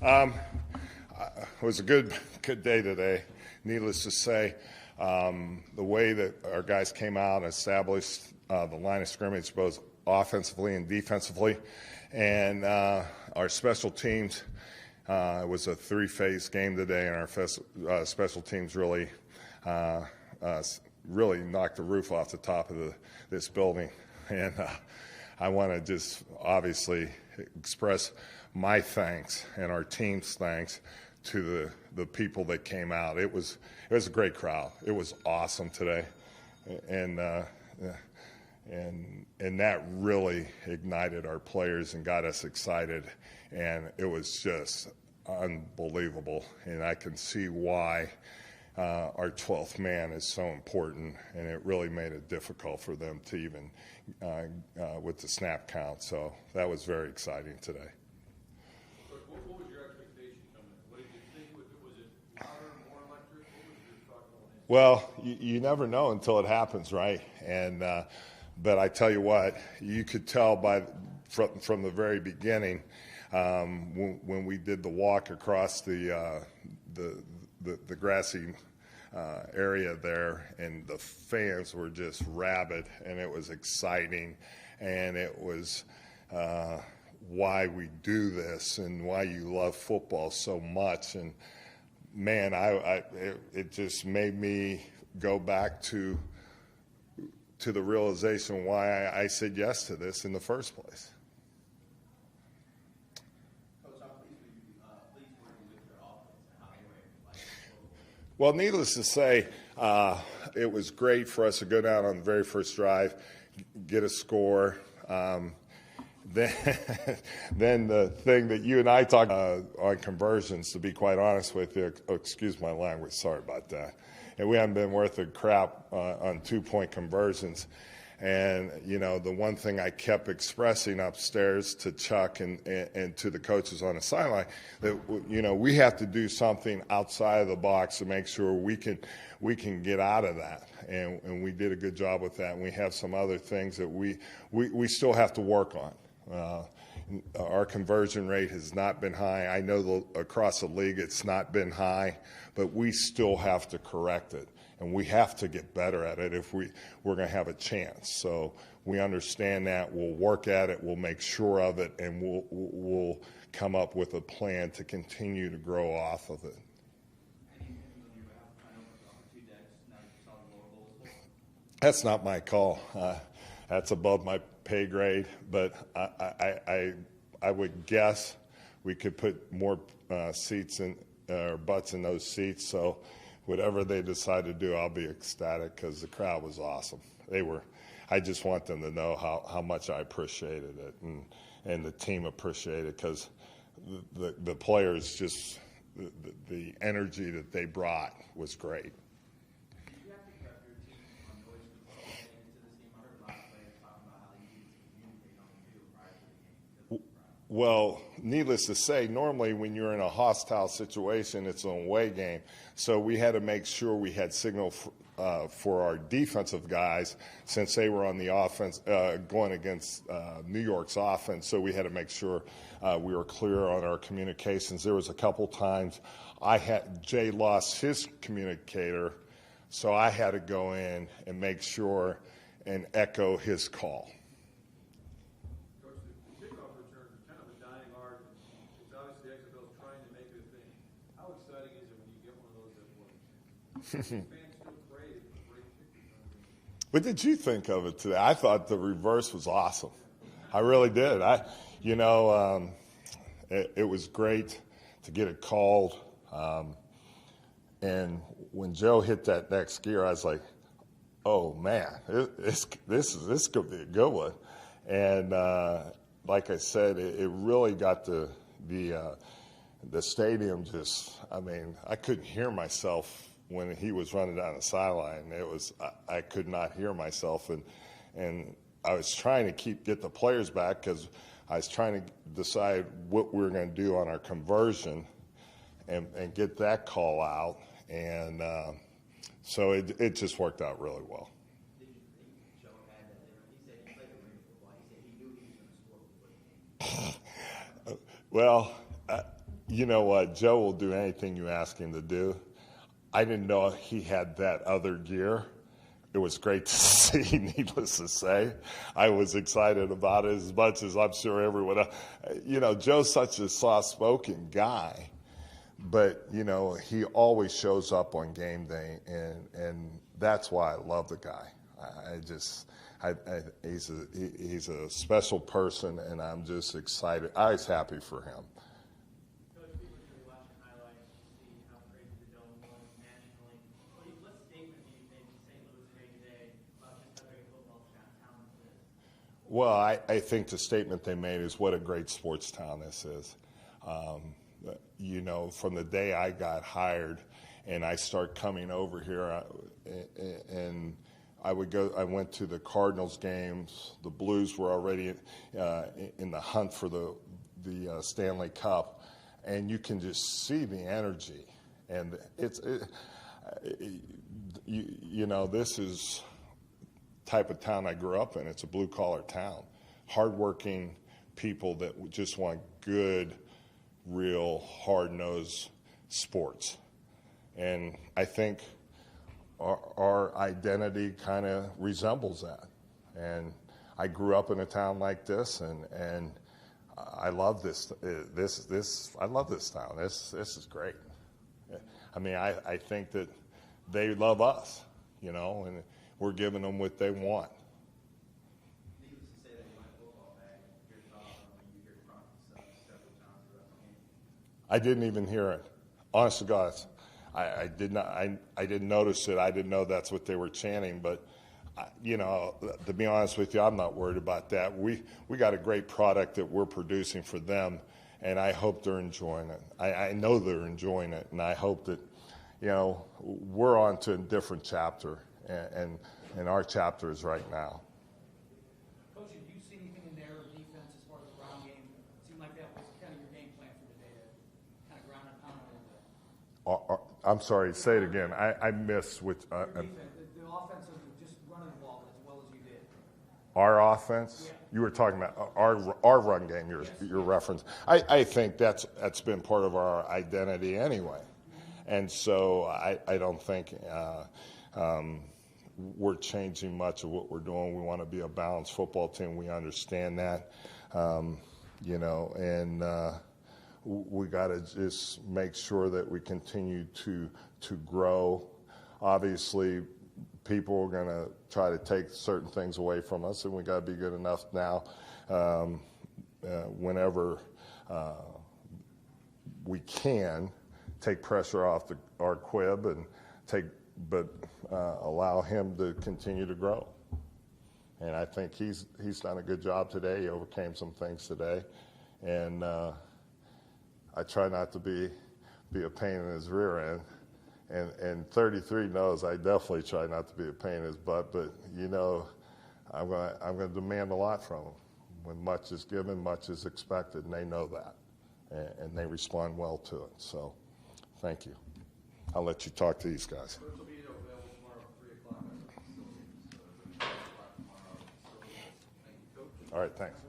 Um, it was a good day today. Needless to say, the way that our guys came out and established the line of scrimmage, both offensively and defensively, and our special teams. It was a three-phase game today, and our special teams really knocked the roof off the top of this building. And I want to just obviously express my thanks and our team's thanks to the people that came out. It was a great crowd. It was awesome today, and that really ignited our players and got us excited, and it was just unbelievable. And I can see why our 12th man is so important, and it really made it difficult for them to even with the snap count. So that was very exciting today. What was your expectation coming in? What did you think? Was it louder, more electric? What was your thought going in? Well, you never know until it happens, right? And but I tell you what, you could tell from the very beginning when we did the walk across the grassy area there, and the fans were just rabid, and it was exciting, and it was why we do this and why you love football so much. And man, it just made me go back to the realization why I said yes to this in the first place. Well, needless to say, it was great for us to go down on the very first drive, get a score. Then the thing that you and I talked on conversions, to be quite honest with you, excuse my language, sorry about that. And we haven't been worth a crap on 2-point conversions. And, you know, the one thing I kept expressing upstairs to Chuck and to the coaches on the sideline, that, you know, we have to do something outside of the box to make sure we can get out of that. And we did a good job with that. And we have some other things that we still have to work on. Our conversion rate has not been high. I know across the league it's not been high, but we still have to correct it. And we have to get better at it if we're going to have a chance. So we understand that. We'll work at it. We'll make sure of it, and we'll come up with a plan to continue to grow off of it. That's not my call. That's above my pay grade. But I would guess we could put more seats in or butts in those seats. So whatever they decide to do, I'll be ecstatic because the crowd was awesome. I just want them to know how much I appreciated it, and the team appreciated it, because the players just, the energy that they brought was great. Well, needless to say, normally when you're in a hostile situation, it's an away game. So we had to make sure we had signal for our defensive guys, since they were on the offense going against New York's offense. So we had to make sure we were clear on our communications. There was a couple times Jay lost his communicator, so I had to go in and make sure and echo his call. What did you think of it today? I thought the reverse was awesome. I really did. It was great to get it called. And when Joe hit that next gear, I was like, "Oh man, this could be a good one." And like I said, it really got the stadium just. I mean, I couldn't hear myself when he was running down the sideline. I could not hear myself, and I was trying to get the players back, because I was trying to decide what we were going to do on our conversion and get that call out, and so it just worked out really well. Well, You know what? Joe will do anything you ask him to do. I didn't know he had that other gear. It was great to see, needless to say. I was excited about it as much as I'm sure everyone else. You know, Joe's such a soft-spoken guy, but, you know, he always shows up on game day, and that's why I love the guy. He's a special person, and I'm just excited. I was happy for him. Coach, people are really watching highlights to see how crazy the dome was nationally. What statement do you think St. Louis made today about just how big a football town this is? Well, I think the statement they made is what a great sports town this is. You know, from the day I got hired and I start coming over here, and I went to the Cardinals games. The Blues were already in the hunt for the Stanley Cup, and you can just see the energy. And you know, this is the type of town I grew up in. It's a blue-collar town, hardworking people that just want good, real, hard-nosed sports. And I think our identity kind of resembles that. And I grew up in a town like this, and I love this. I love this town. This is great. I mean, I think that they love us, you know, and we're giving them what they want. Needless to say that you went football back. Your thoughts on when you hear Crump several times throughout the game? I didn't even hear it. Honest to God, I did not. I didn't notice it. I didn't know that's what they were chanting. But you know, to be honest with you, I'm not worried about that. We got a great product that we're producing for them, and I hope they're enjoying it. I know they're enjoying it, and I hope that, you know, we're on to a different chapter, and our chapter is right now. Coach, have you seen anything in their defense as far as the ground game? It seemed like that was kind of your game plan for the day, to kind of ground and pound a little bit. I'm sorry, say it again. I missed which. Your defense, the offensive, just running the ball as well as you did. Our offense? Yeah. You were talking about our run game, your reference. I think that's been part of our identity anyway. And so I don't think we're changing much of what we're doing. We want to be a balanced football team. We understand that, you know, and we got to just make sure that we continue to grow. Obviously, people are going to try to take certain things away from us, and we got to be good enough now whenever we can take pressure off our quib and allow him to continue to grow. And I think he's done a good job today. He overcame some things today, and I try not to be a pain in his rear end. And 33 knows I definitely try not to be a pain in his butt, but you know, I'm gonna demand a lot from him. When much is given, much is expected, and they know that, and they respond well to it. So, thank you. I'll let you talk to these guys. Coach will be available tomorrow at 3 o'clock. So, 3 o'clock tomorrow. So, thank you, Coach. All right, thanks.